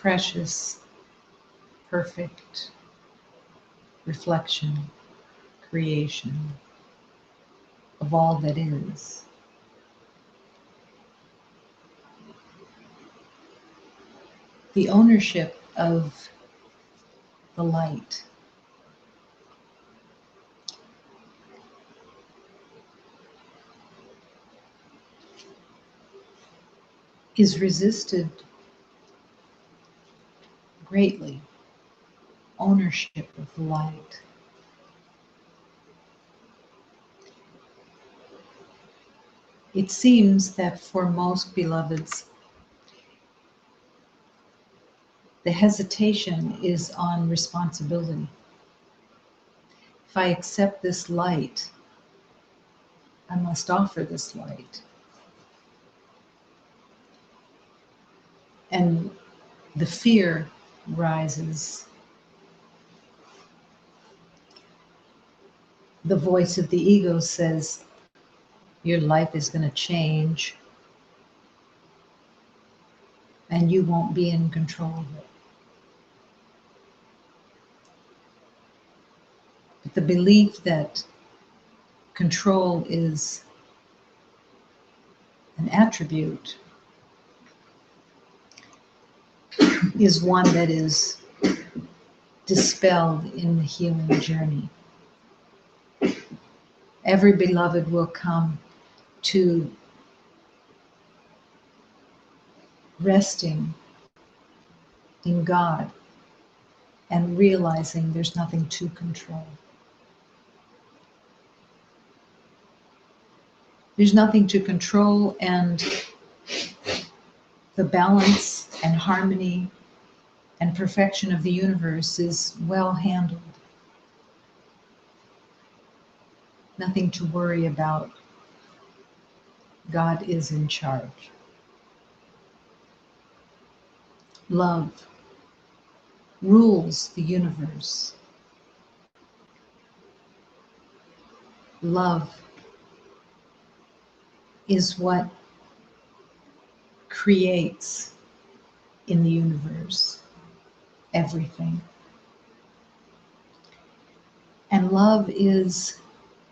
precious, perfect reflection, creation of all that is. The ownership of the light is resisted greatly. Ownership of the light. It seems that for most beloveds, the hesitation is on responsibility. If I accept this light, I must offer this light. And the fear rises. The voice of the ego says, your life is going to change and you won't be in control of it. But the belief that control is an attribute is one that is dispelled in the healing journey. Every beloved will come to resting in God and realizing there's nothing to control. There's nothing to control, and the balance and harmony and perfection of the universe is well handled. Nothing to worry about. God is in charge. Love rules the universe. Love is what creates in the universe everything. And love is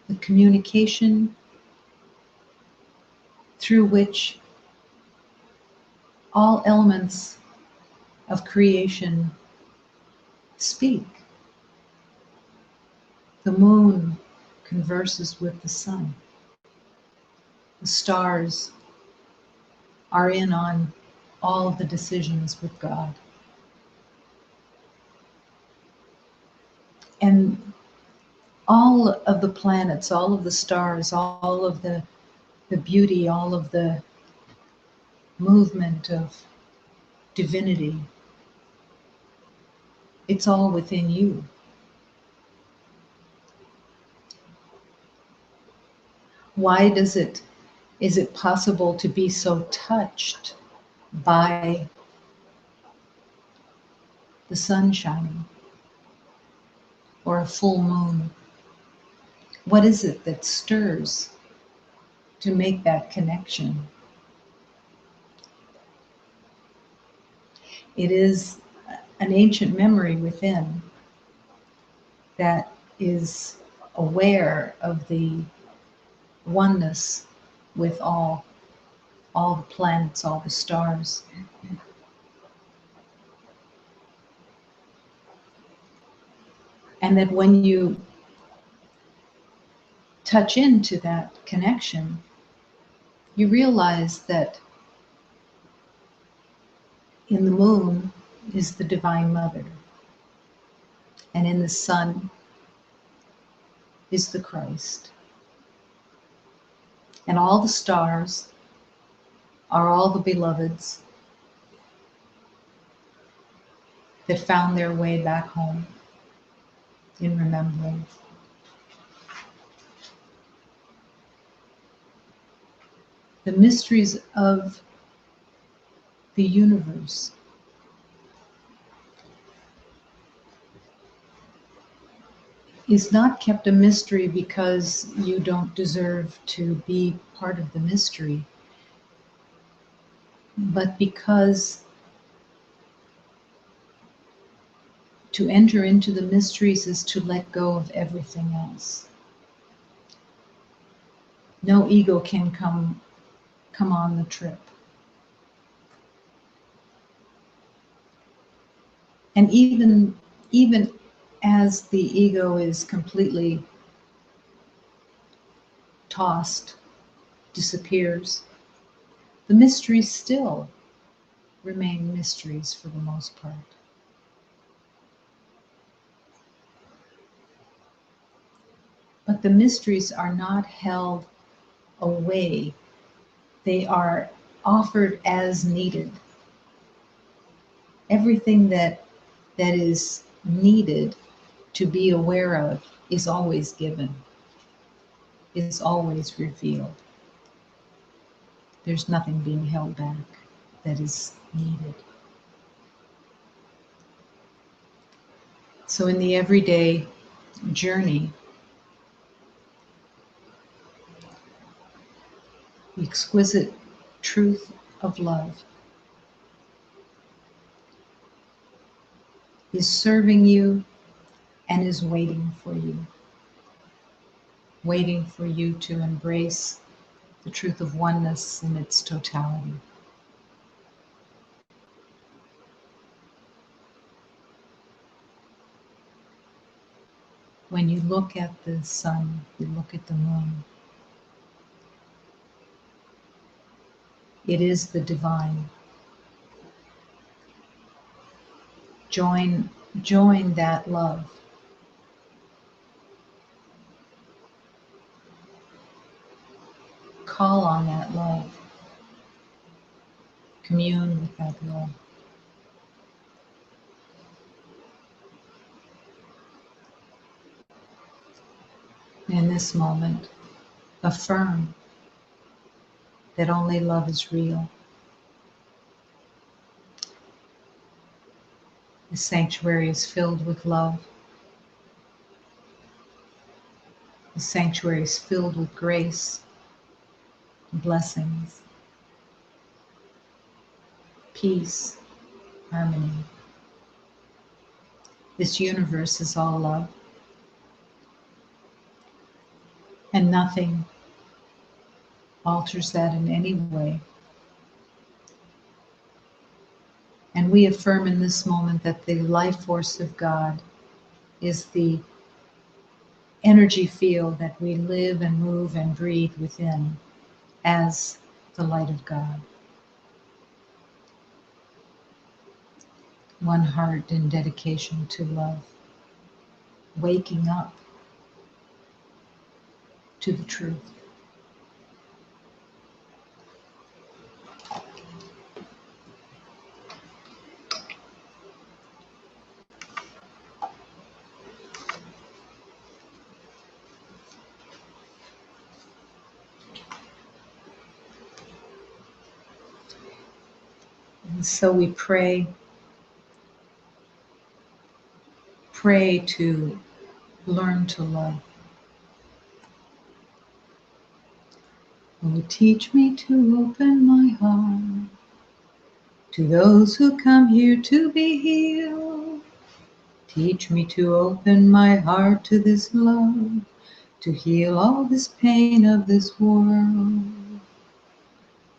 the communication through which all elements of creation speak. The moon converses with the sun. The stars are in on all of the decisions with God. And all of the planets, all of the stars, all of the beauty, all of the movement of divinity, it's all within you. Why is it possible to be so touched by the sun shining or a full moon? What is it that stirs to make that connection? It is an ancient memory within that is aware of the oneness with all the planets, all the stars. And that when you touch into that connection, you realize that in the moon is the Divine Mother, and in the sun is the Christ. And all the stars are all the beloveds that found their way back home in remembrance. The mysteries of the universe is not kept a mystery because you don't deserve to be part of the mystery, but because To enter into the mysteries is to let go of everything else. No ego can come on the trip. And even as the ego is completely tossed, disappears, the mysteries still remain mysteries for the most part. But the mysteries are not held away. They are offered as needed. Everything that is needed to be aware of is always given, is always revealed. There's nothing being held back that is needed. So in the everyday journey, the exquisite truth of love is serving you and is waiting for you to embrace the truth of oneness in its totality. When you look at the sun, you look at the moon, it is the divine. Join that love. Call on that love. Commune with that love. In this moment, affirm that only love is real. The sanctuary is filled with love. The sanctuary is filled with grace, blessings, peace, harmony. This universe is all love. And nothing alters that in any way. And we affirm in this moment that the life force of God is the energy field that we live and move and breathe within as the light of God. One heart in dedication to love, waking up to the truth. And so we pray to learn to love. Oh, teach me to open my heart to those who come here to be healed. Teach me to open my heart to this love, to heal all this pain of this world.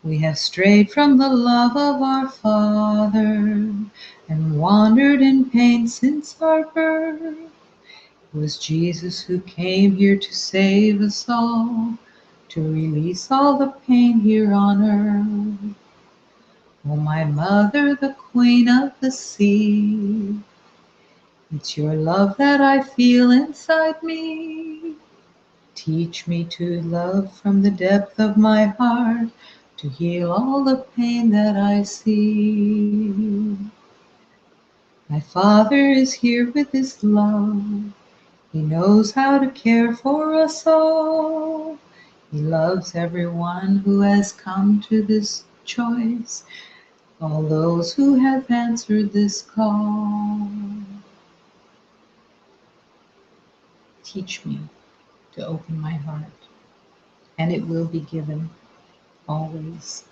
We have strayed from the love of our Father and wandered in pain since our birth. It was Jesus who came here to save us all, to release all the pain here on earth. Oh, my mother, the queen of the sea, it's your love that I feel inside me. Teach me to love from the depth of my heart, to heal all the pain that I see. My Father is here with his love. He knows how to care for us all. He loves everyone who has come to this choice, all those who have answered this call. Teach me to open my heart, and it will be given always.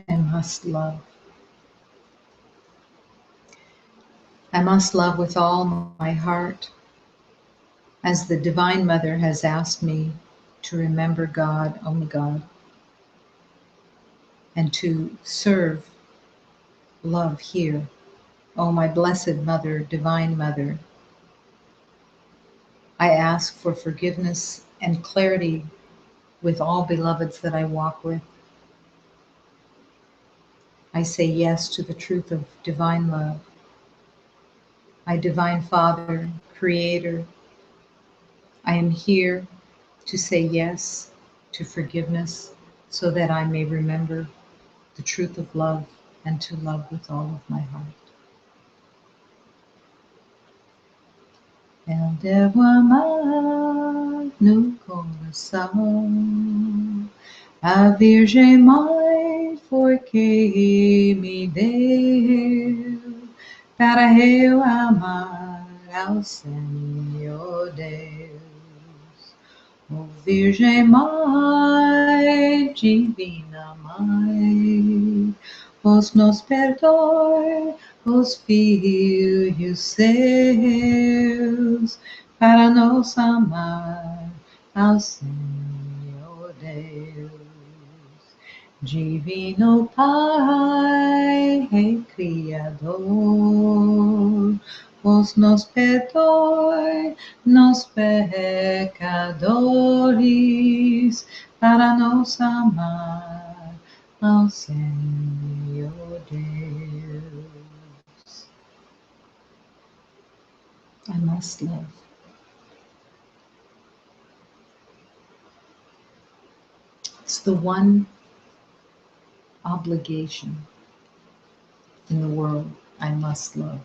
I must love. I must love with all my heart, as the Divine Mother has asked me to remember God, only God, and to serve love here. Oh, my Blessed Mother, Divine Mother, I ask for forgiveness and clarity with all beloveds that I walk with. I say yes to the truth of divine love. My Divine Father, Creator, I am here to say yes to forgiveness so that I may remember the truth of love and to love with all of my heart. Elevo amar no coração a Virgem Mãe foi que me deu para eu amar ao Senhor Deus. Oh Virgem Mãe, Divina Mãe, vos nos perdoe os filhos seus, para nos amar ao Senhor Deus. Divino Pai, Rei Criador, vos nos perdoe, nos pecadores, para nos amar ao Senhor Deus. I must love. It's the one obligation in the world I must love.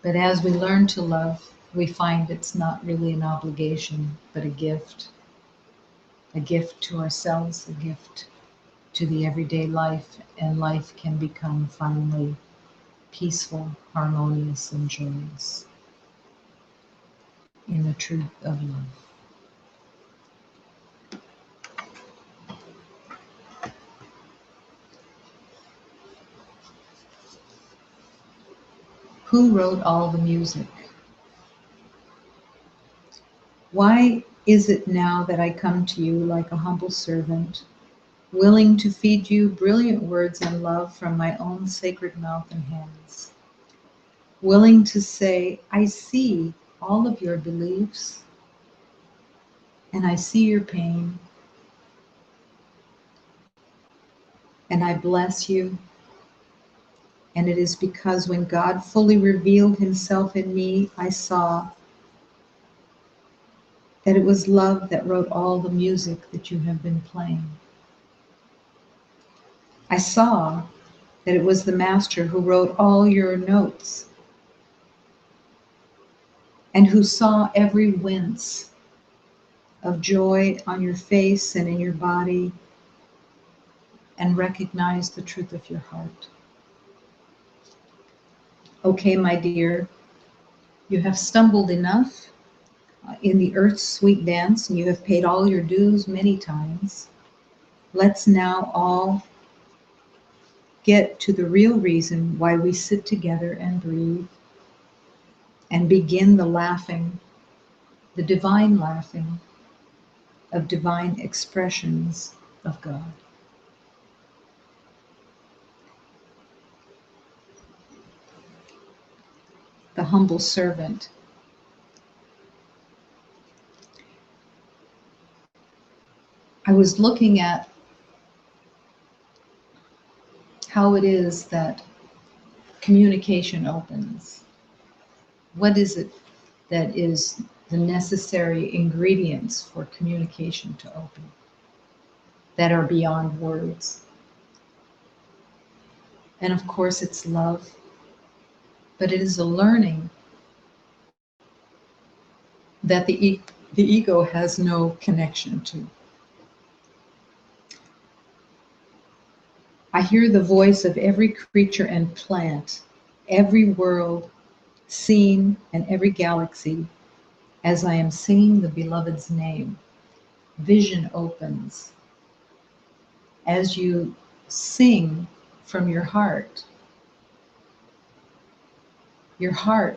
But as we learn to love, we find it's not really an obligation, but a gift to ourselves, a gift to the everyday life, and life can become finally peaceful, harmonious, and joyous in the truth of love. Who wrote all the music? Why is it now that I come to you like a humble servant, willing to feed you brilliant words and love from my own sacred mouth and hands? Willing to say, I see all of your beliefs, and I see your pain, and I bless you. And it is because when God fully revealed himself in me, I saw that it was love that wrote all the music that you have been playing. I saw that it was the Master who wrote all your notes and who saw every wince of joy on your face and in your body and recognized the truth of your heart. Okay, my dear, you have stumbled enough in the earth's sweet dance, and you have paid all your dues many times. Let's now all get to the real reason why we sit together and breathe and begin the laughing, the divine laughing of divine expressions of God. The humble servant. I was looking at how it is that communication opens. What is it that is the necessary ingredients for communication to open that are beyond words? And of course, it's love, but it is a learning that the ego has no connection to. I hear the voice of every creature and plant, every world, scene, and every galaxy as I am singing the beloved's name. Vision opens. as you sing from your heart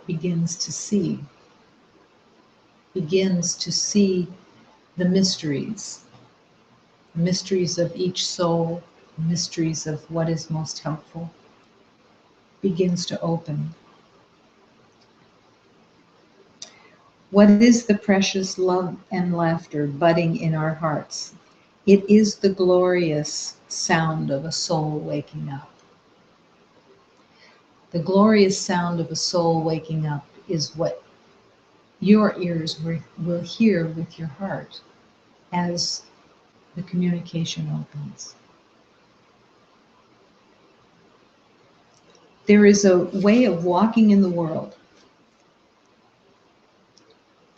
begins to see the mysteries of each soul, mysteries of what is most helpful, begins to open. What is the precious love and laughter budding in our hearts? It is the glorious sound of a soul waking up. The glorious sound of a soul waking up is what your ears will hear with your heart as the communication opens. There is a way of walking in the world,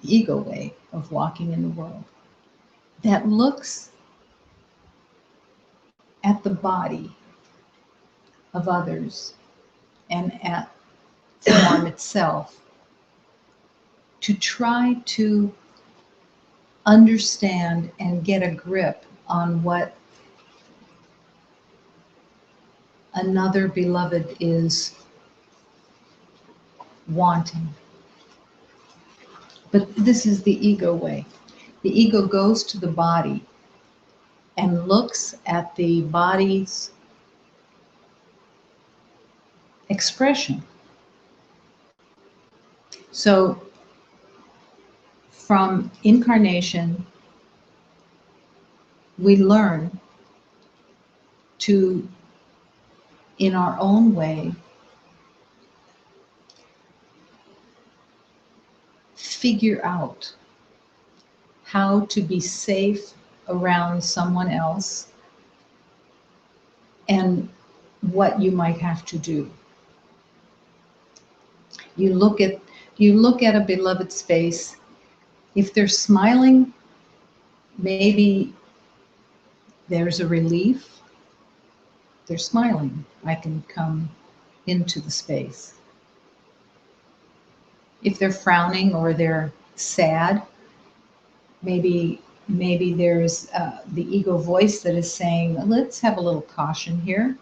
the ego way of walking in the world, that looks at the body of others and at form itself to try to understand and get a grip on what another beloved is wanting. But this is the ego way. The ego goes to the body and looks at the body's expression. So from incarnation, we learn to, in our own way, figure out how to be safe around someone else and what you might have to do. You look at a beloved's face. If they're smiling, maybe there's a relief. They're smiling. I can come into the space. If they're frowning or they're sad, maybe there's the ego voice that is saying, let's have a little caution here.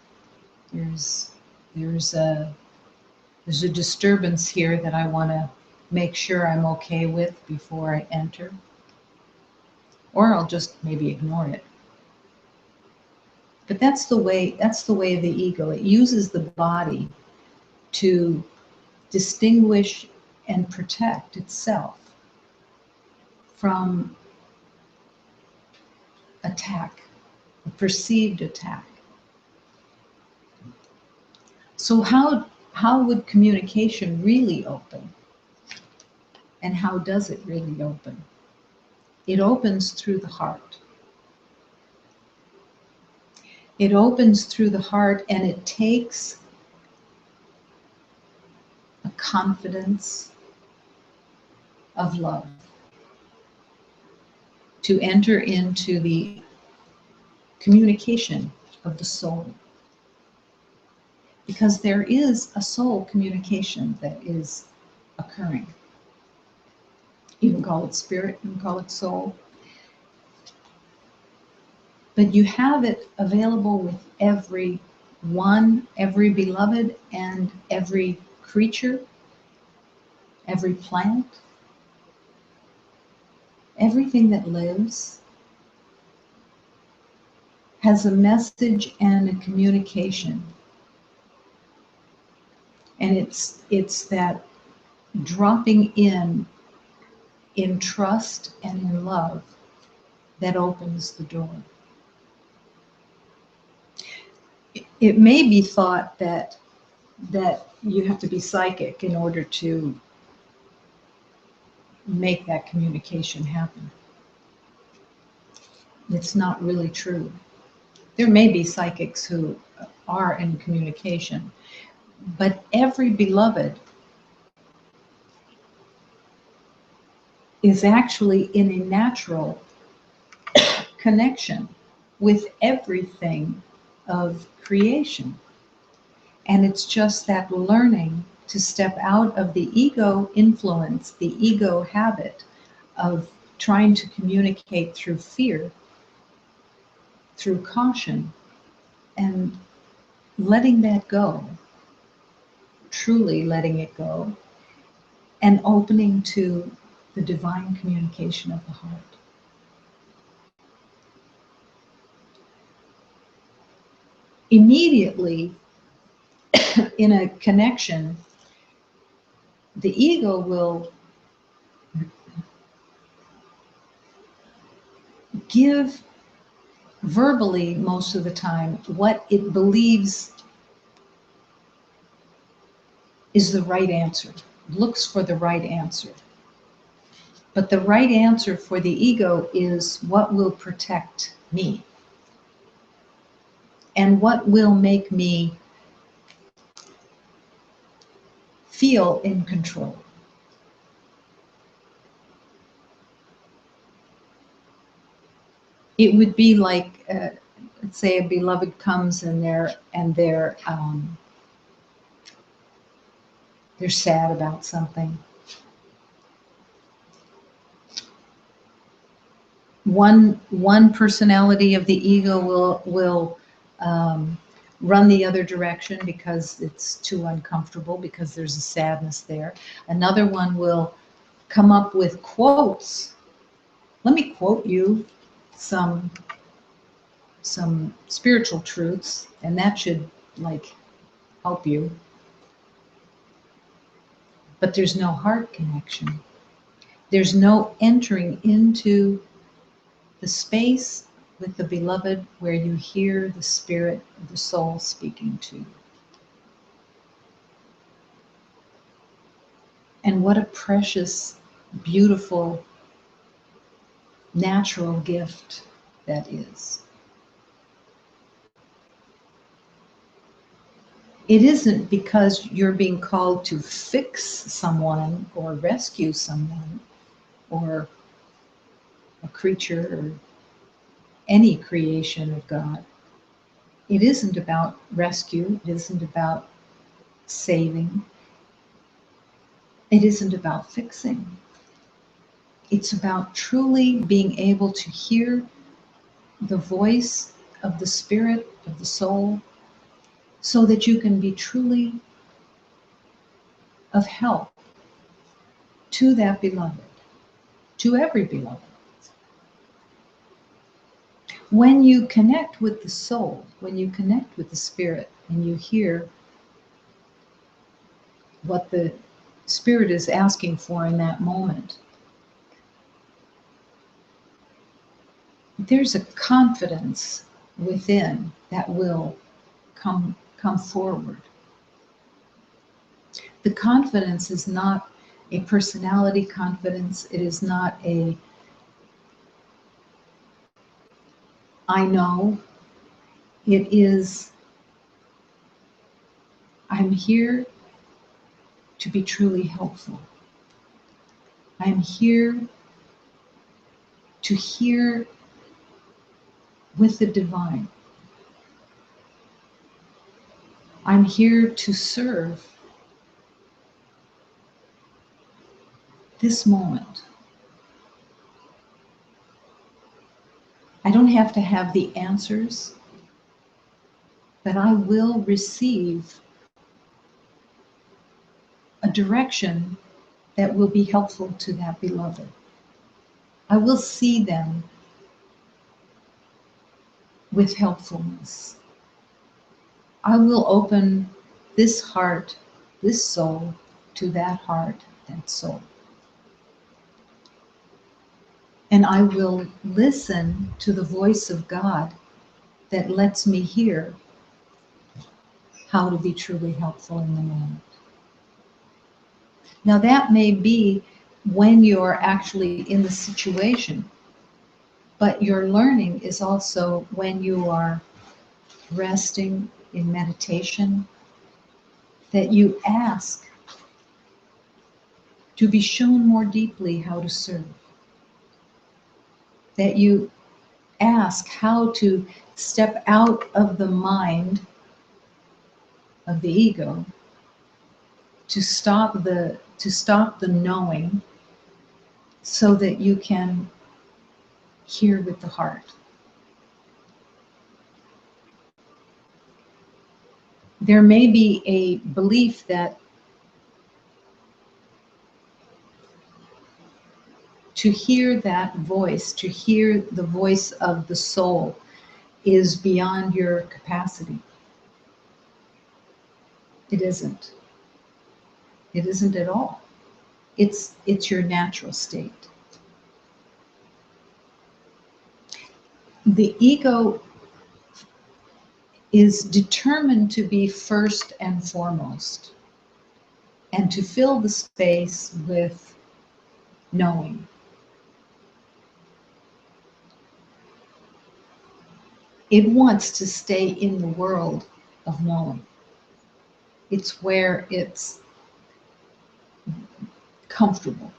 There's a disturbance here that I want to make sure I'm okay with before I enter. Or I'll just maybe ignore it. But that's the way of the ego. It uses the body to distinguish and protect itself from attack, a perceived attack. So how would communication really open? And how does it really open? It opens through the heart. It opens through the heart, and it takes a confidence of love to enter into the communication of the soul. Because there is a soul communication that is occurring. You can call it spirit, you can call it soul. But you have it available with every beloved, and every creature, every plant, everything that lives has a message and a communication. And it's that dropping in trust and in love that opens the door. It may be thought that you have to be psychic in order to make that communication happen. It's not really true. There may be psychics who are in communication, but every beloved is actually in a natural connection with everything of creation. And it's just that learning to step out of the ego influence, the ego habit of trying to communicate through fear, through caution, and letting that go, truly letting it go, and opening to the divine communication of the heart. Immediately, in a connection, the ego will give verbally, most of the time, what it believes is the right answer, looks for the right answer. But the right answer for the ego is what will protect me and what will make me feel in control. It would be like, let's say a beloved comes and they're sad about something. One personality of the ego will run the other direction because it's too uncomfortable, because there's a sadness there. Another one will come up with quotes. Let me quote you some spiritual truths, and that should like help you. But there's no heart connection. There's no entering into the space with the beloved where you hear the spirit of the soul speaking to you. And what a precious, beautiful, natural gift that is. It isn't because you're being called to fix someone or rescue someone or a creature or any creation of God. It isn't about rescue. It isn't about saving. It isn't about fixing. It's about truly being able to hear the voice of the spirit, of the soul, so that you can be truly of help to that beloved, to every beloved. When you connect with the soul, when you connect with the spirit, and you hear what the spirit is asking for in that moment, there's a confidence within that will come forward. The confidence is not a personality confidence. It is not a I know. It is I'm here to be truly helpful. I'm here to hear with the divine. I'm here to serve this moment. I don't have to have the answers, but I will receive a direction that will be helpful to that beloved. I will see them with helpfulness. I will open this heart, this soul, to that heart, that soul. And I will listen to the voice of God that lets me hear how to be truly helpful in the moment. Now that may be when you're actually in the situation, but your learning is also when you are resting in meditation, that you ask to be shown more deeply how to serve. That you ask how to step out of the mind of the ego, to stop the knowing, so that you can hear with the heart. there may be a belief that to hear that voice, to hear the voice of the soul, is beyond your capacity. It isn't. It isn't at all. It's your natural state. The ego is determined to be first and foremost, and to fill the space with knowing. It wants to stay in the world of knowing. It's where it's comfortable.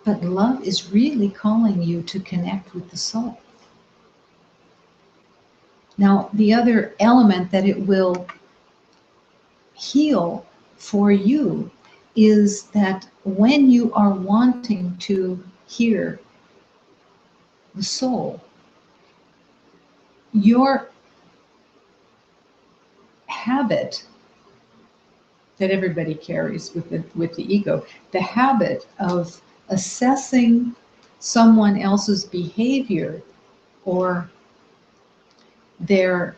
But love is really calling you to connect with the soul. Now, the other element that it will heal for you is that when you are wanting to hear the soul, your habit that everybody carries with the ego, the habit of assessing someone else's behavior or their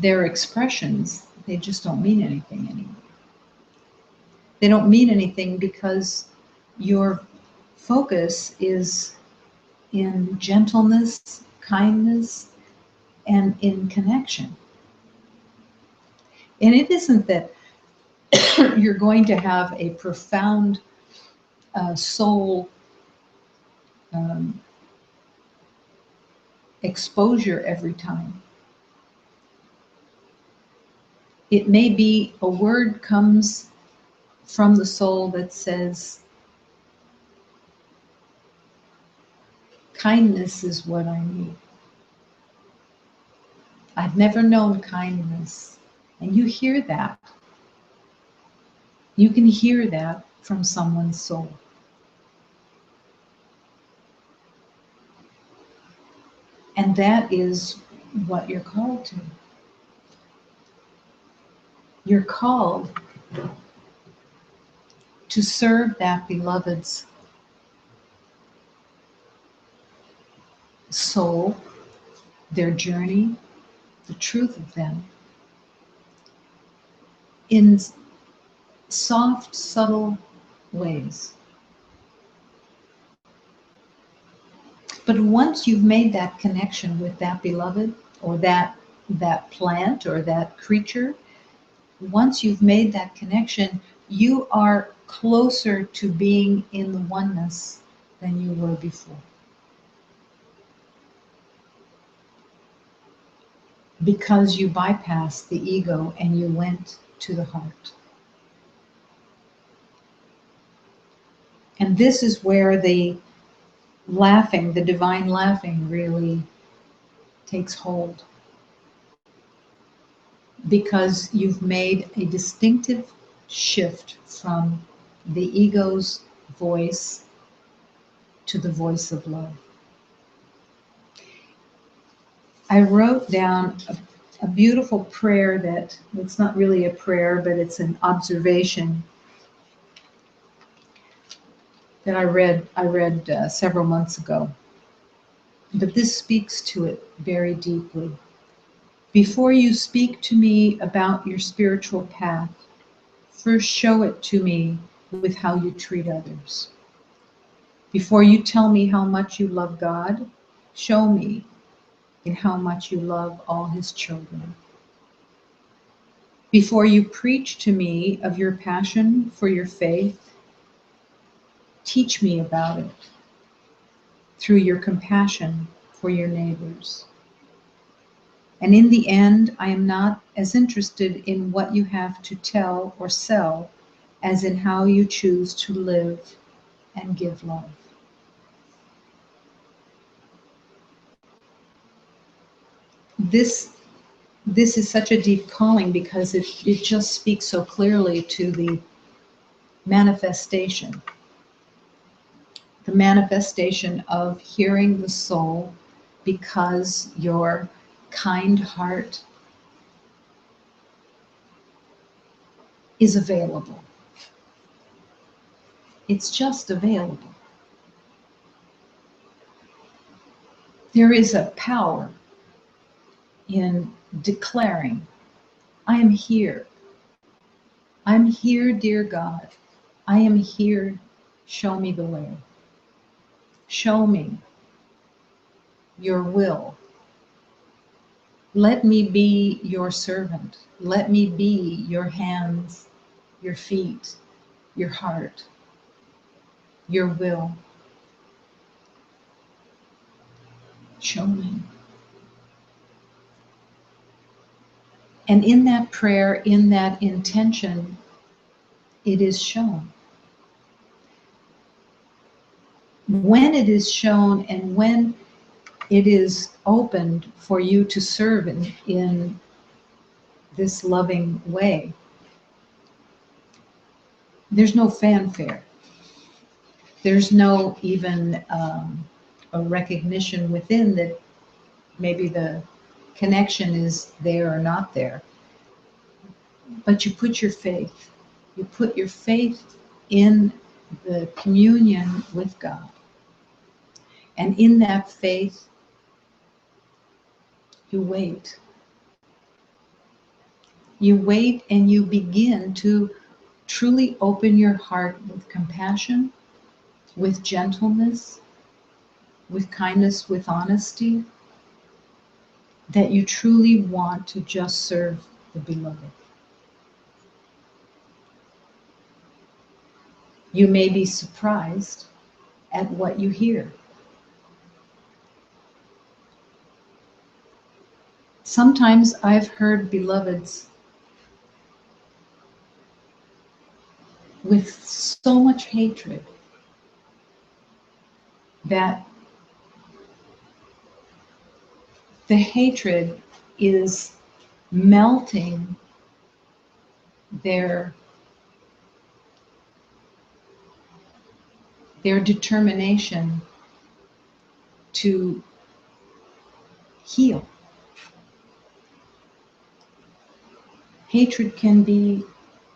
expressions, they just don't mean anything anymore. They don't mean anything because your focus is in gentleness, kindness, and in connection. And it isn't that you're going to have a profound soul exposure every time. It may be a word comes from the soul that says, kindness is what I need. I've never known kindness. And you hear that. You can hear that from someone's soul. And that is what you're called to. You're called to serve that beloved's soul, their journey, the truth of them, in soft, subtle ways. But once you've made that connection with that beloved, or that plant, or that creature, once you've made that connection, you are closer to being in the oneness than you were before. Because you bypassed the ego and you went to the heart. And this is where the laughing, the divine laughing, really takes hold. Because you've made a distinctive shift from the ego's voice to the voice of love. I wrote down a beautiful prayer that, it's not really a prayer, but it's an observation that I read several months ago. But this speaks to it very deeply. Before you speak to me about your spiritual path, first show it to me with how you treat others. Before you tell me how much you love God, show me in how much you love all His children. Before you preach to me of your passion for your faith, teach me about it through your compassion for your neighbors. And in the end, I am not as interested in what you have to tell or sell as in how you choose to live and give love. This is such a deep calling because it just speaks so clearly to the manifestation, the manifestation of hearing the soul because your kind heart is available. It's just available. There is a power in declaring, I am here. I'm here, dear God. I am here. Show me the way. Show me your will. Let me be your servant. Let me be your hands, your feet, your heart, your will. Show me. And in that prayer, in that intention, it is shown. When it is shown and when it is opened for you to serve in this loving way, there's no fanfare. There's no even a recognition within that maybe the connection is there or not there. But you put your faith. You put your faith in the communion with God. And in that faith, you wait. You wait and you begin to truly open your heart with compassion, with gentleness, with kindness, with honesty, that you truly want to just serve the beloved. You may be surprised at what you hear. Sometimes I've heard beloveds with so much hatred that the hatred is melting their determination to heal. Hatred can be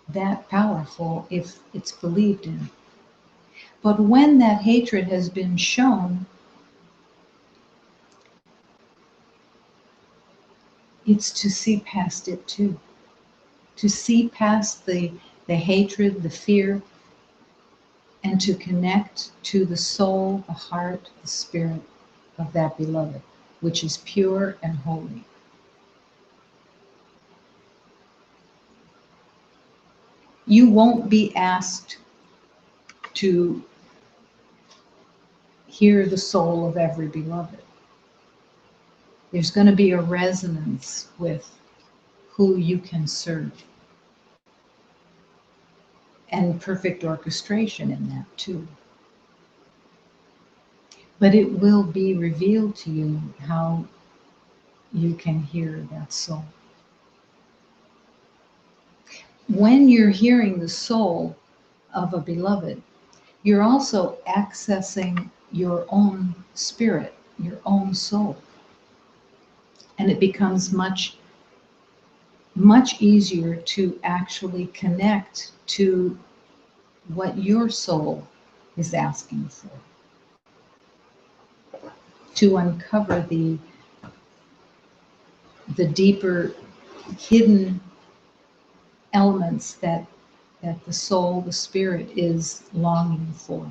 that powerful if it's believed in. But when that hatred has been shown, it's to see past it too. To see past the hatred, the fear, and to connect to the soul, the heart, the spirit of that beloved, which is pure and holy. You won't be asked to hear the soul of every beloved. There's going to be a resonance with who you can serve. And perfect orchestration in that too. But it will be revealed to you how you can hear that soul. When you're hearing the soul of a beloved, you're also accessing your own spirit, your own soul. And it becomes much, much easier to actually connect to what your soul is asking for. To uncover the deeper hidden elements that the soul, the spirit, is longing for.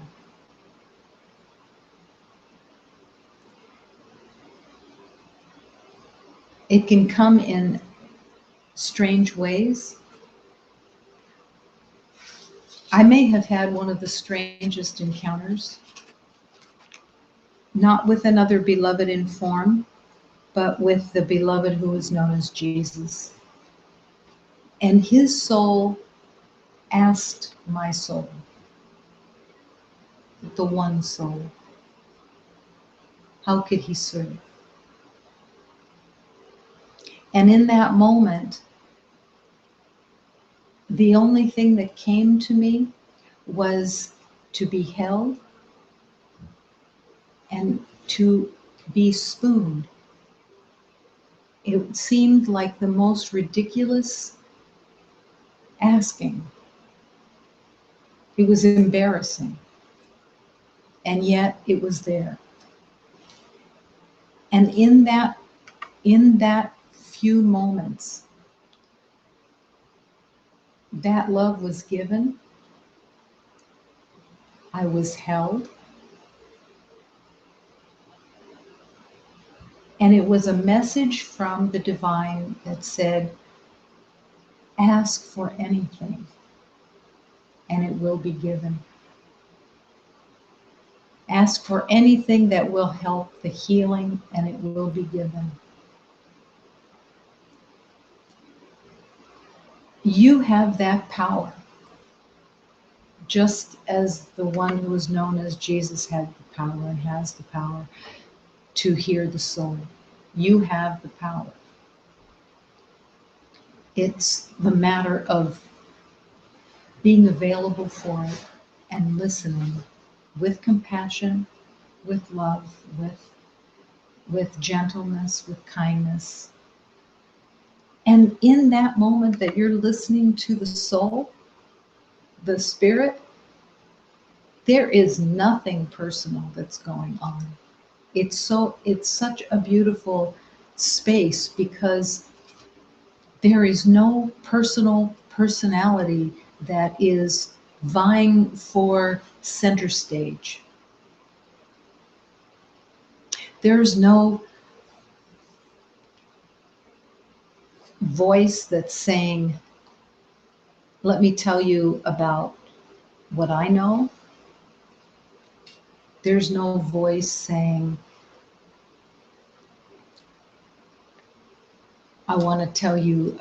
It can come in strange ways. I may have had one of the strangest encounters, not with another beloved in form, but with the beloved who is known as Jesus. And his soul asked my soul, the one soul, how could he serve? And in that moment, the only thing that came to me was to be held and to be spooned. It seemed like the most ridiculous asking. It was embarrassing, and yet it was there. And in that few moments, that love was given. I was held. And it was a message from the divine that said, ask for anything and it will be given. Ask for anything that will help the healing and it will be given. You have that power, just as the one who was known as Jesus had the power and has the power to hear the soul. You have the power. It's the matter of being available for it and listening with compassion, with love, with gentleness, with kindness. And in that moment that you're listening to the soul, the spirit, there is nothing personal that's going on. It's such a beautiful space because there is no personality that is vying for center stage. There's no voice that's saying, let me tell you about what I know. There's no voice saying, I want to tell you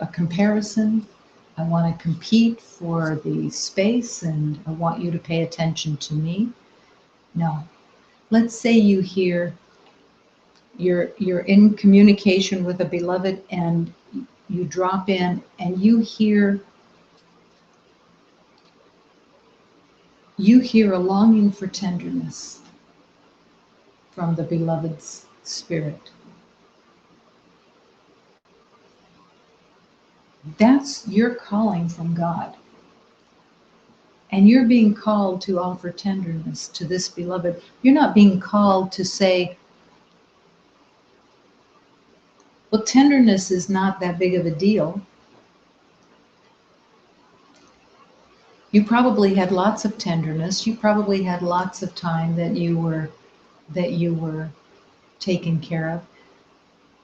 a comparison. I want to compete for the space and I want you to pay attention to me. No. Let's say you hear, you're in communication with a beloved and you drop in and you hear a longing for tenderness from the beloved's spirit. That's your calling from God. And you're being called to offer tenderness to this beloved. You're not being called to say, well, tenderness is not that big of a deal. You probably had lots of tenderness. You probably had lots of time that you were taken care of.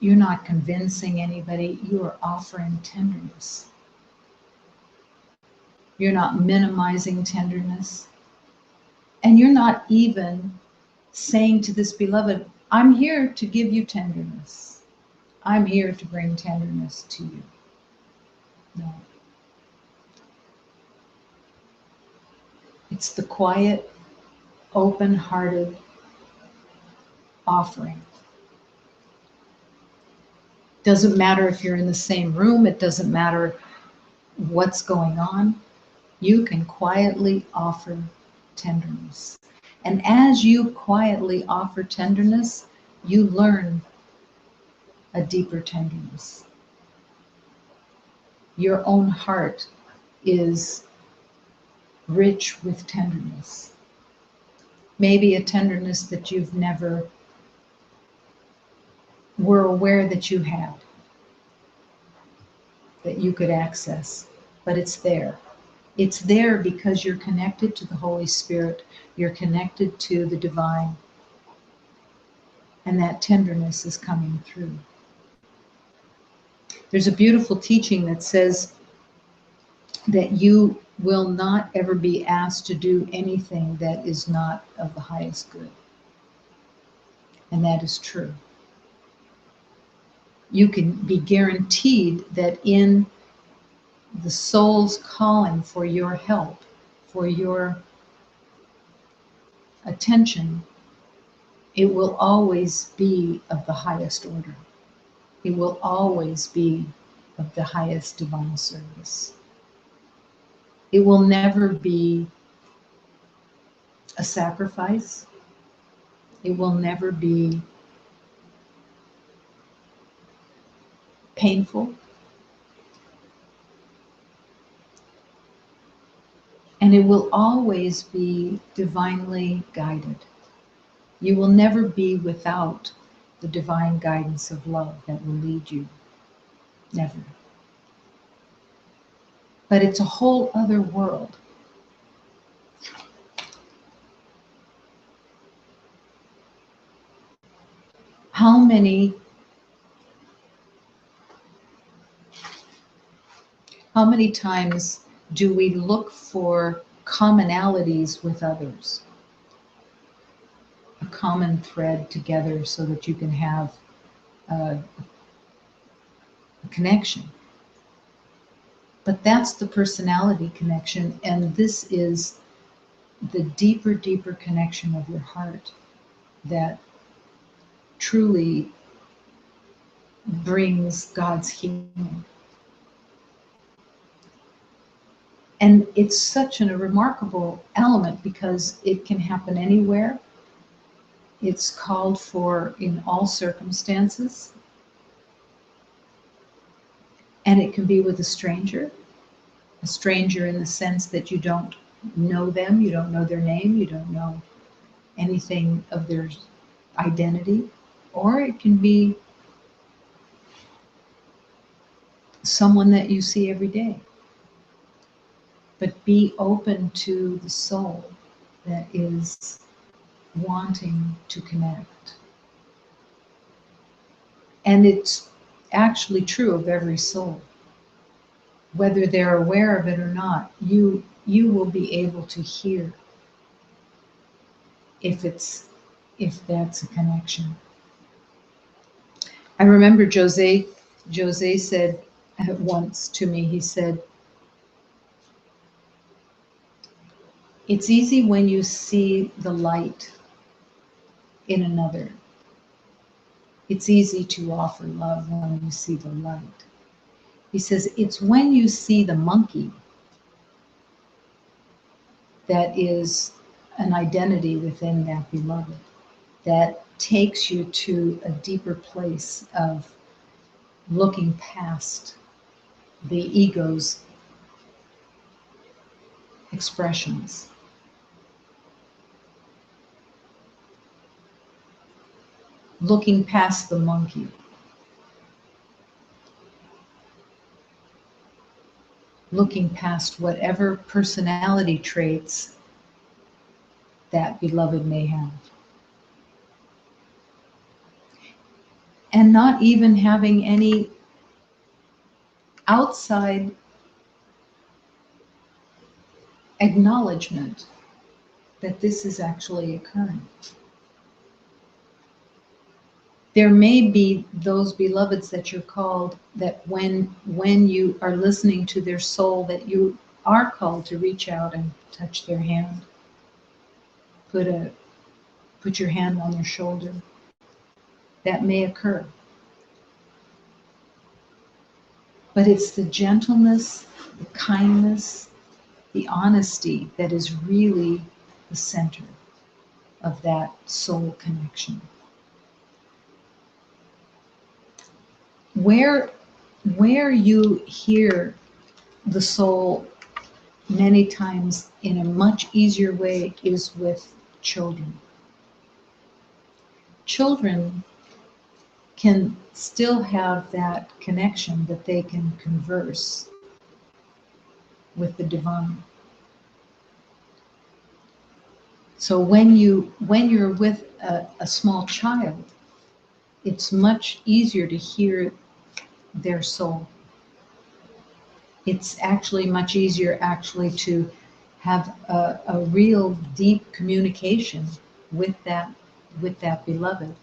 You're not convincing anybody. You are offering tenderness. You're not minimizing tenderness. And you're not even saying to this beloved, I'm here to give you tenderness. I'm here to bring tenderness to you. No. It's the quiet, open-hearted offering. Doesn't matter if you're in the same room. It doesn't matter what's going on. You can quietly offer tenderness. And as you quietly offer tenderness, you learn a deeper tenderness. Your own heart is rich with tenderness. Maybe a tenderness that you've never were aware that you had, that you could access, but it's there. It's there because you're connected to the Holy Spirit. You're connected to the divine. And that tenderness is coming through. There's a beautiful teaching that says that you will not ever be asked to do anything that is not of the highest good. And that is true. You can be guaranteed that in the soul's calling for your help, for your attention, it will always be of the highest order. It will always be of the highest divine service. It will never be a sacrifice. It will never be painful. And it will always be divinely guided. You will never be without the divine guidance of love that will lead you. Never. But it's a whole other world. How many times do we look for commonalities with others? A common thread together so that you can have a connection. But that's the personality connection, and this is the deeper, deeper connection of your heart that truly brings God's healing. And it's such a remarkable element because it can happen anywhere. It's called for in all circumstances. And it can be with a stranger in the sense that you don't know them, you don't know their name, you don't know anything of their identity. Or it can be someone that you see every day. But be open to the soul that is wanting to connect. And it's actually true of every soul. Whether they're aware of it or not, you will be able to hear if that's a connection. I remember Jose said once to me, he said, "It's easy when you see the light in another. It's easy to offer love when you see the light." He says, "It's when you see the monkey that is an identity within that beloved that takes you to a deeper place of looking past the ego's expressions." Looking past the monkey. Looking past whatever personality traits that beloved may have. And not even having any outside acknowledgement that this is actually occurring. There may be those beloveds that you're called, that when you are listening to their soul, that you are called to reach out and touch their hand. Put your hand on their shoulder. That may occur. But it's the gentleness, the kindness, the honesty that is really the center of that soul connection. Where you hear the soul many times in a much easier way is with children. Children can still have that connection, that they can converse with the divine. So when you're with a small child, it's much easier to hear their soul. It's actually much easier to have a real deep communication with that beloved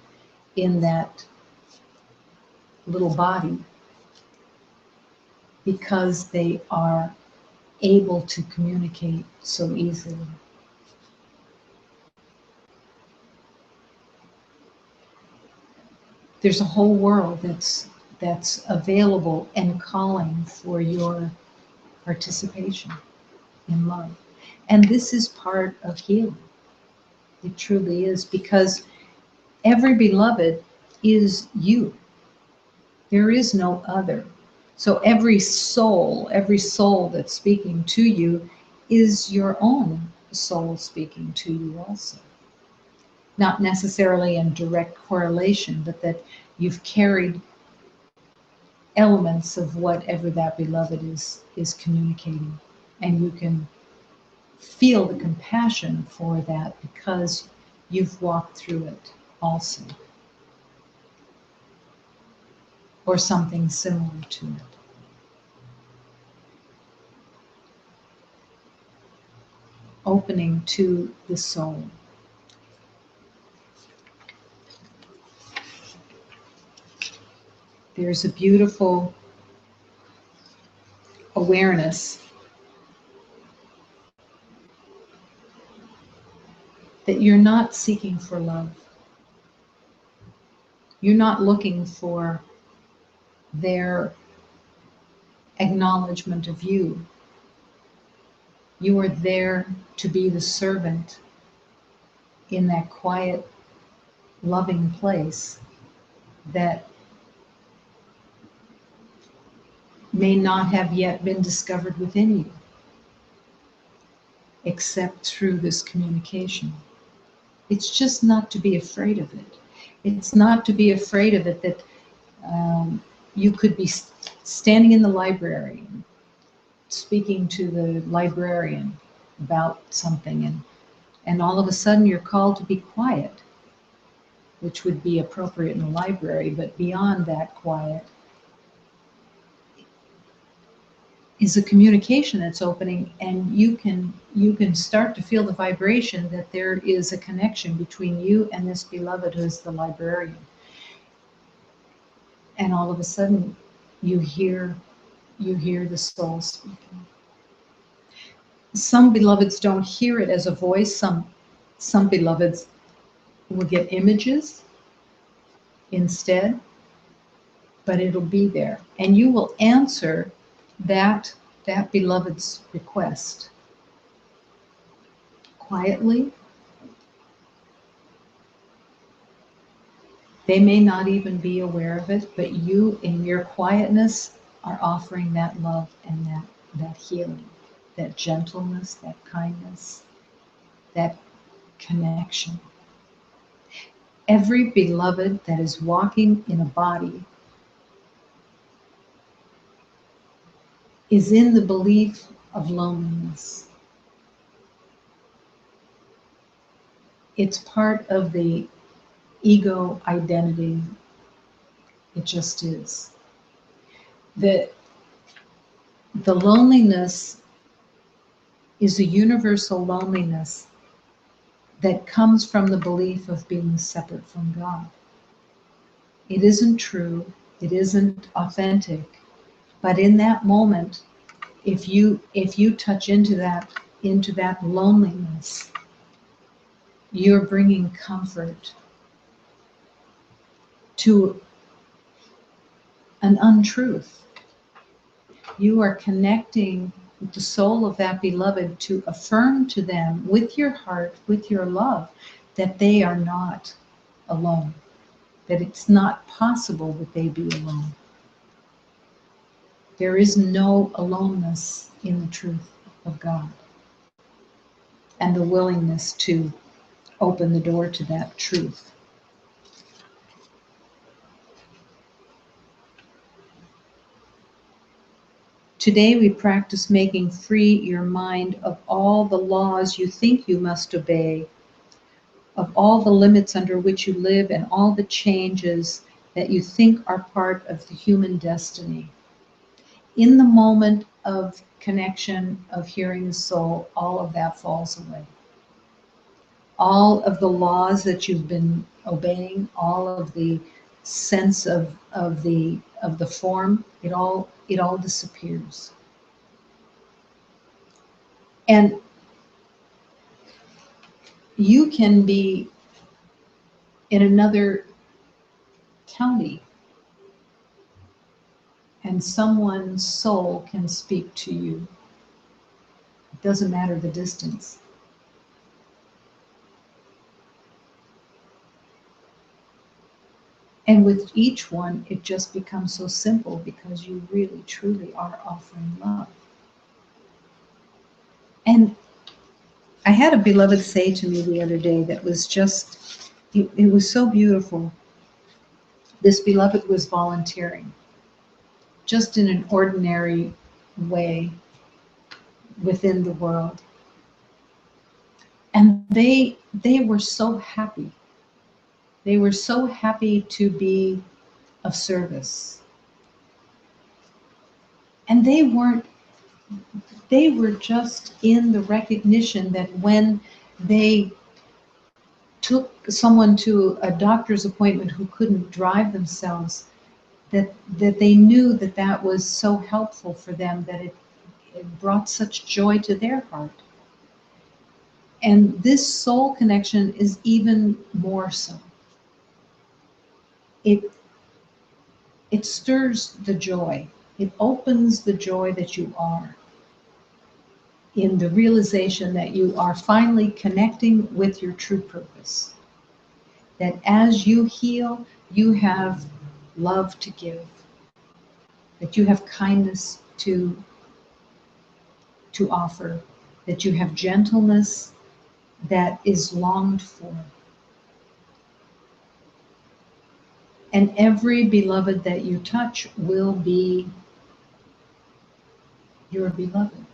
in that little body, because they are able to communicate so easily. There's a whole world that's available and calling for your participation in love. And this is part of healing. It truly is, because Every beloved is you. There is no other. So every soul that's speaking to you is your own soul speaking to you also. Not necessarily in direct correlation, but that you've carried elements of whatever that beloved is communicating. And you can feel the compassion for that because you've walked through it also. Or something similar to it. Opening to the soul. There's a beautiful awareness that you're not seeking for love. You're not looking for their acknowledgement of you. You are there to be the servant in that quiet, loving place that may not have yet been discovered within you, except through this communication. It's just not to be afraid of it. It's not to be afraid of it that you could be standing in the library, speaking to the librarian about something, and all of a sudden you're called to be quiet, which would be appropriate in the library, but beyond that quiet is a communication that's opening, and you can start to feel the vibration that there is a connection between you and this beloved who is the librarian. And all of a sudden you hear the soul speaking. Some beloveds don't hear it as a voice. Some beloveds will get images instead, but it'll be there. And you will answer that beloved's request quietly. They may not even be aware of it, but you in your quietness are offering that love and that healing, that gentleness, that kindness, that connection. Every beloved that is walking in a body is in the belief of loneliness. It's part of the ego identity. It just is. The loneliness is a universal loneliness that comes from the belief of being separate from God. It isn't true, it isn't authentic, but in that moment, if you touch into that loneliness, you're bringing comfort to an untruth. You are connecting with the soul of that beloved to affirm to them with your heart, with your love, that they are not alone, that it's not possible that they be alone. There is no aloneness in the truth of God, and the willingness to open the door to that truth. Today we practice making free your mind of all the laws you think you must obey, of all the limits under which you live, and all the changes that you think are part of the human destiny. In the moment of connection, of hearing the soul, all of that falls away. All of the laws that you've been obeying, all of the sense of the form, it all disappears. And you can be in another county, and someone's soul can speak to you. It doesn't matter the distance. And with each one, it just becomes so simple because you really, truly are offering love. And I had a beloved say to me the other day that was just, it was so beautiful. This beloved was volunteering, just in an ordinary way within the world. And they were so happy. They were so happy to be of service. And they were just in the recognition that when they took someone to a doctor's appointment who couldn't drive themselves, that they knew that that was so helpful for them, that it brought such joy to their heart. And this soul connection is even more so. It stirs the joy. It opens the joy that you are in the realization that you are finally connecting with your true purpose. That as you heal, you have love to give. That you have kindness to offer. That you have gentleness that is longed for. And every beloved that you touch will be your beloved.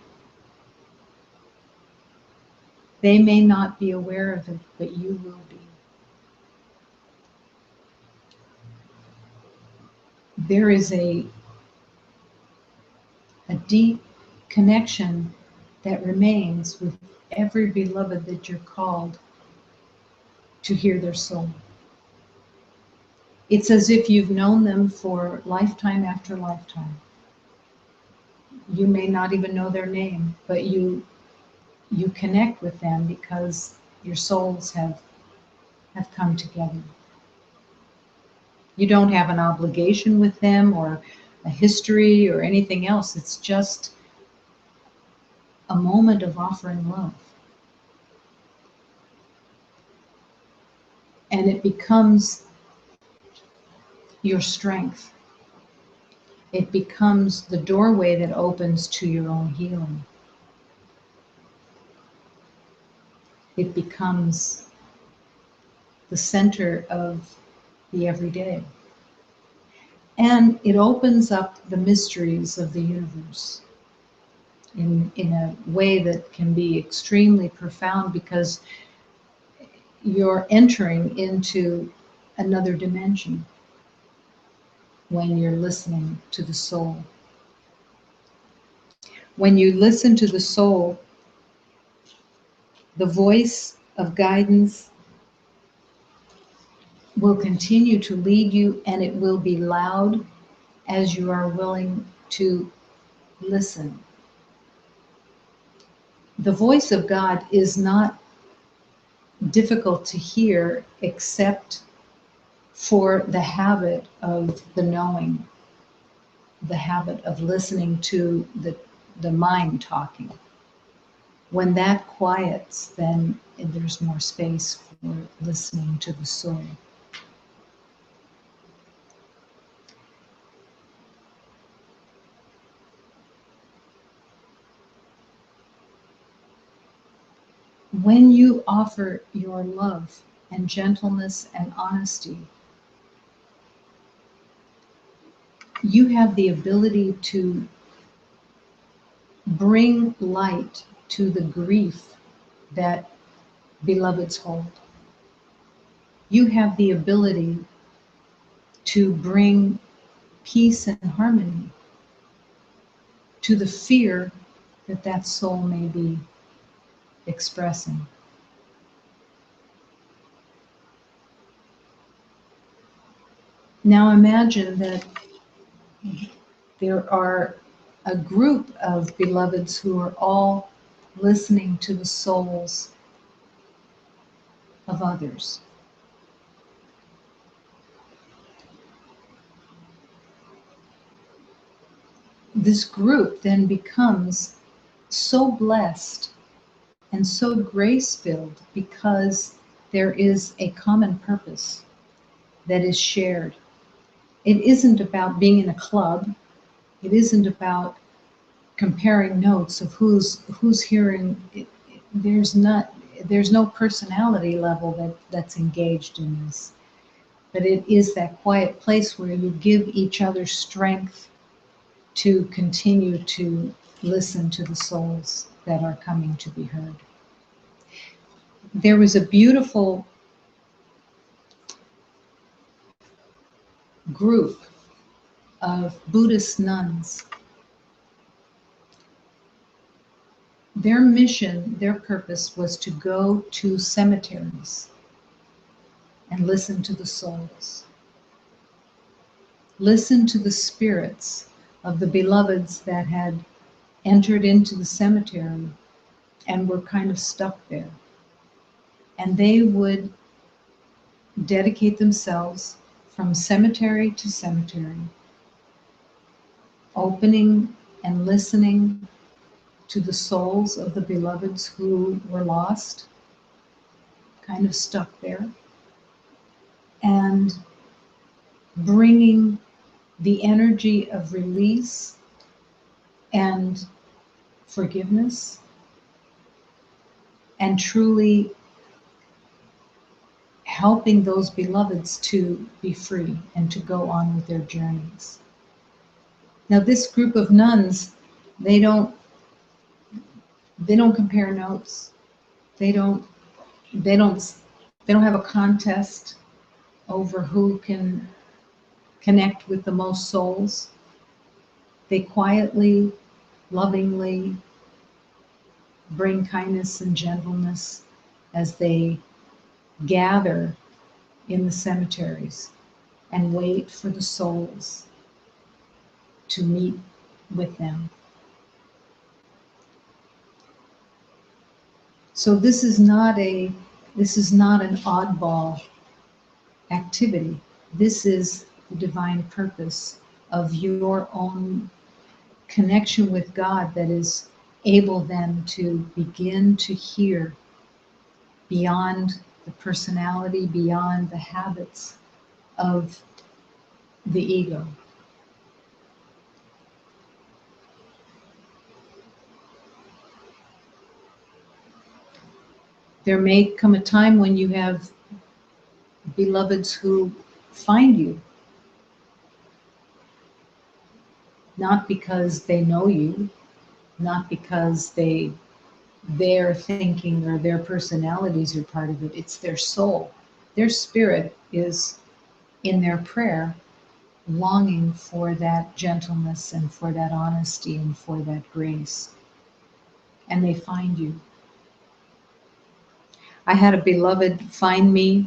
They may not be aware of it, but you will be. There is a deep connection that remains with every beloved that you're called to hear their soul. It's as if you've known them for lifetime after lifetime. You may not even know their name, but you connect with them because your souls have come together. You don't have an obligation with them or a history or anything else. It's just a moment of offering love. And it becomes your strength. It becomes the doorway that opens to your own healing. It becomes the center of the everyday. And it opens up the mysteries of the universe in a way that can be extremely profound, because you're entering into another dimension when you're listening to the soul. When you listen to the soul, the voice of guidance will continue to lead you, and it will be loud as you are willing to listen. The voice of God is not difficult to hear except for the habit of the knowing, the habit of listening to the mind talking. When that quiets, then there's more space for listening to the soul. When you offer your love and gentleness and honesty, you have the ability to bring light to the grief that beloveds hold. You have the ability to bring peace and harmony to the fear that that soul may be expressing. Now imagine that there are a group of beloveds who are all listening to the souls of others. This group then becomes so blessed and so grace-filled because there is a common purpose that is shared It isn't about being in a club. It isn't about comparing notes of who's hearing. There's no personality level that's engaged in this. But it is that quiet place where you give each other strength to continue to listen to the souls that are coming to be heard. There was a beautiful group of Buddhist nuns. Their mission, their purpose was to go to cemeteries and listen to the souls. Listen to the spirits of the beloveds that had entered into the cemetery and were kind of stuck there. And they would dedicate themselves from cemetery to cemetery, opening and listening to the souls of the beloveds who were lost, kind of stuck there, and bringing the energy of release and forgiveness, and truly helping those beloveds to be free and to go on with their journeys. Now, this group of nuns, they don't compare notes. They don't have a contest over who can connect with the most souls. They quietly, lovingly bring kindness and gentleness as they gather in the cemeteries and wait for the souls to meet with them. So this is not an oddball activity. This is the divine purpose of your own connection with God that is able then to begin to hear beyond the personality, beyond the habits of the ego. There may come a time when you have beloveds who find you, not because they know you, not because their thinking or their personalities are part of it. It's their soul. Their spirit is in their prayer, longing for that gentleness and for that honesty and for that grace. And they find you. I had a beloved find me,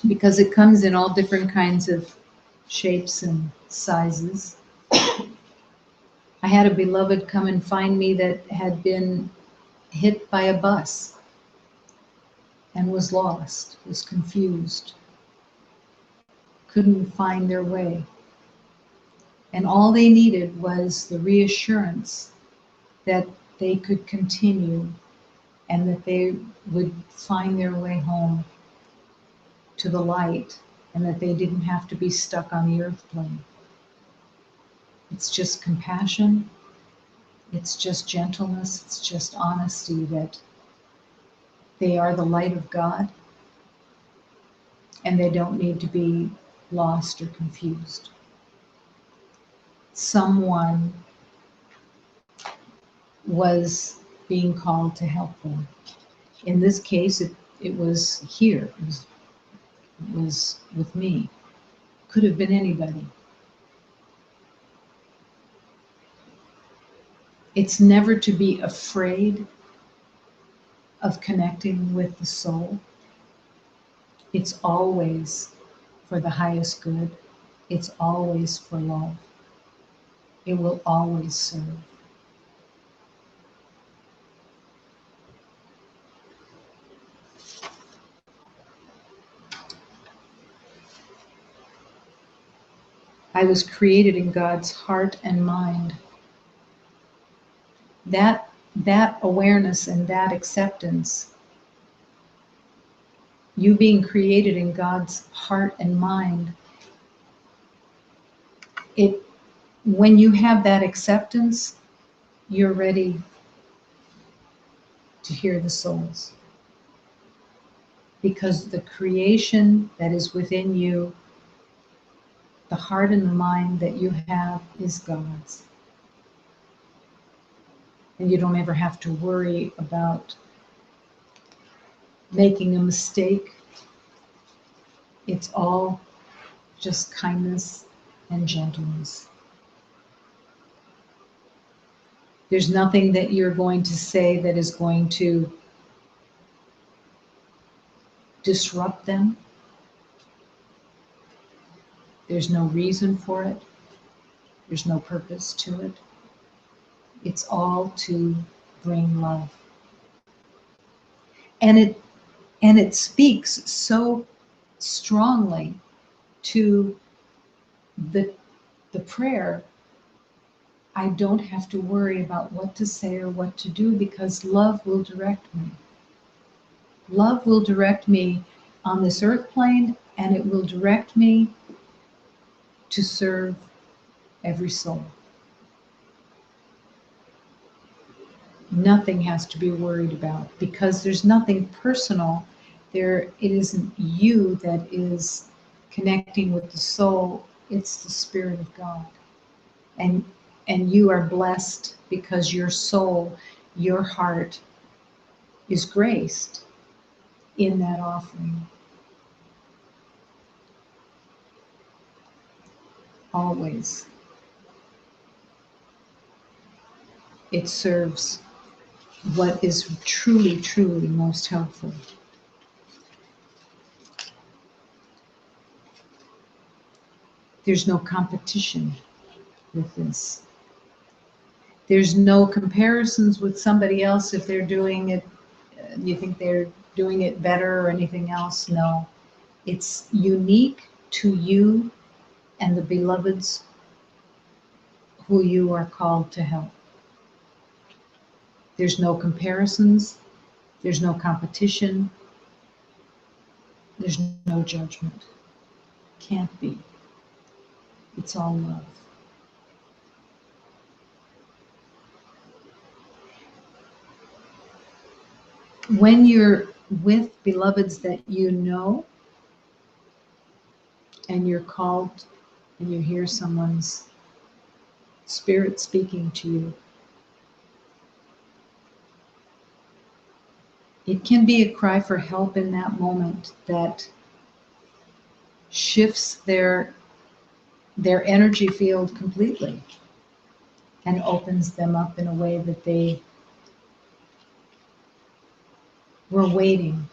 because it comes in all different kinds of shapes and sizes. I had a beloved come and find me that had been hit by a bus and was lost, was confused, couldn't find their way. And all they needed was the reassurance that they could continue and that they would find their way home to the light, and that they didn't have to be stuck on the earth plane. It's just compassion, it's just gentleness, it's just honesty that they are the light of God and they don't need to be lost or confused. Someone was being called to help them. In this case, it was here. It was with me. Could have been anybody. It's never to be afraid of connecting with the soul. It's always for the highest good. It's always for love. It will always serve. I was created in God's heart and mind. That awareness and that acceptance, you being created in God's heart and mind, when you have that acceptance, you're ready to hear the souls. Because the creation that is within you, the heart and the mind that you have, is God's. And you don't ever have to worry about making a mistake. It's all just kindness and gentleness. There's nothing that you're going to say that is going to disrupt them. There's no reason for it. There's no purpose to it. It's all to bring love. And it speaks so strongly to the prayer. I don't have to worry about what to say or what to do, because love will direct me. Love will direct me on this earth plane, and it will direct me to serve every soul. Nothing has to be worried about, because there's nothing personal there. It isn't you that is connecting with the soul, it's the Spirit of God. And you are blessed because your soul, your heart is graced in that offering. Always. It serves what is truly, truly most helpful. There's no competition with this. There's no comparisons with somebody else. If they're doing it, you think they're doing it better or anything else. No. It's unique to you and the beloveds who you are called to help. There's no comparisons. There's no competition. There's no judgment. Can't be. It's all love. When you're with beloveds that you know, and you're called, and you hear someone's spirit speaking to you, it can be a cry for help in that moment that shifts their energy field completely and opens them up in a way that they were waiting.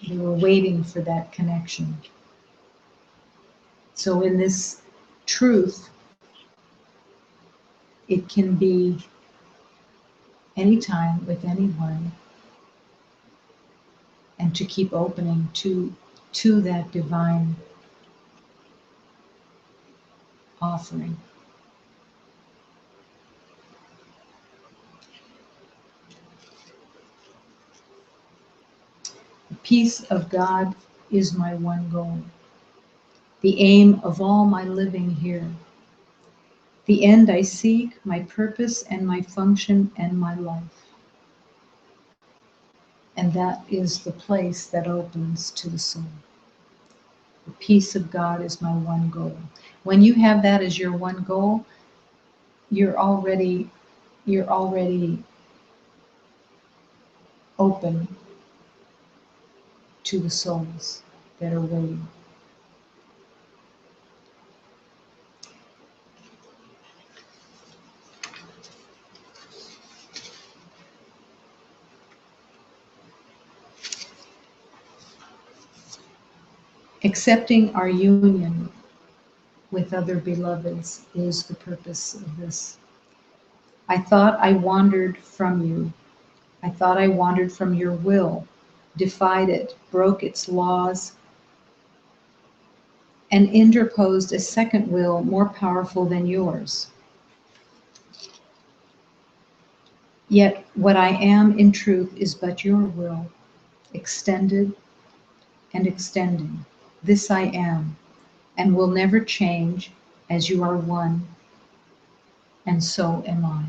They were waiting for that connection. So in this truth, it can be anytime with anyone, and to keep opening to that divine offering. The peace of God is my one goal, the aim of all my living here, the end I seek, my purpose and my function and my life. And that is the place that opens to the soul. The peace of God is my one goal. When you have that as your one goal, you're already open to the souls that are waiting. Accepting our union with other beloveds is the purpose of this. I thought I wandered from you. I thought I wandered from your will, defied it, broke its laws, and interposed a second will more powerful than yours. Yet what I am in truth is but your will, extended and extending. This I am, and will never change, as you are one, and so am I.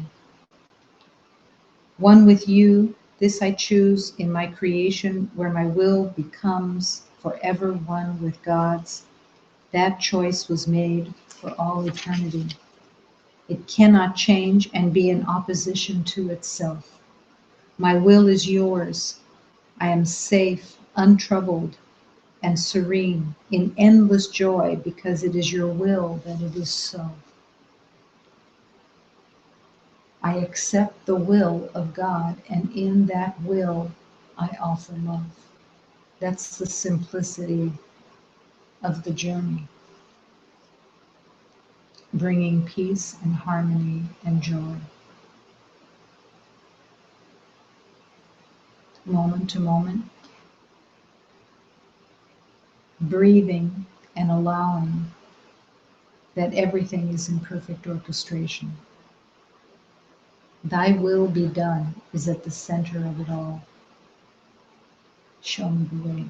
One with you, this I choose in my creation, where my will becomes forever one with God's. That choice was made for all eternity. It cannot change and be in opposition to itself. My will is yours. I am safe, untroubled, and serene in endless joy because it is your will that it is so. I accept the will of God, and in that will I offer love. That's the simplicity of the journey, bringing peace and harmony and joy. Moment to moment, breathing and allowing that everything is in perfect orchestration. Thy will be done is at the center of it all. Show me the way.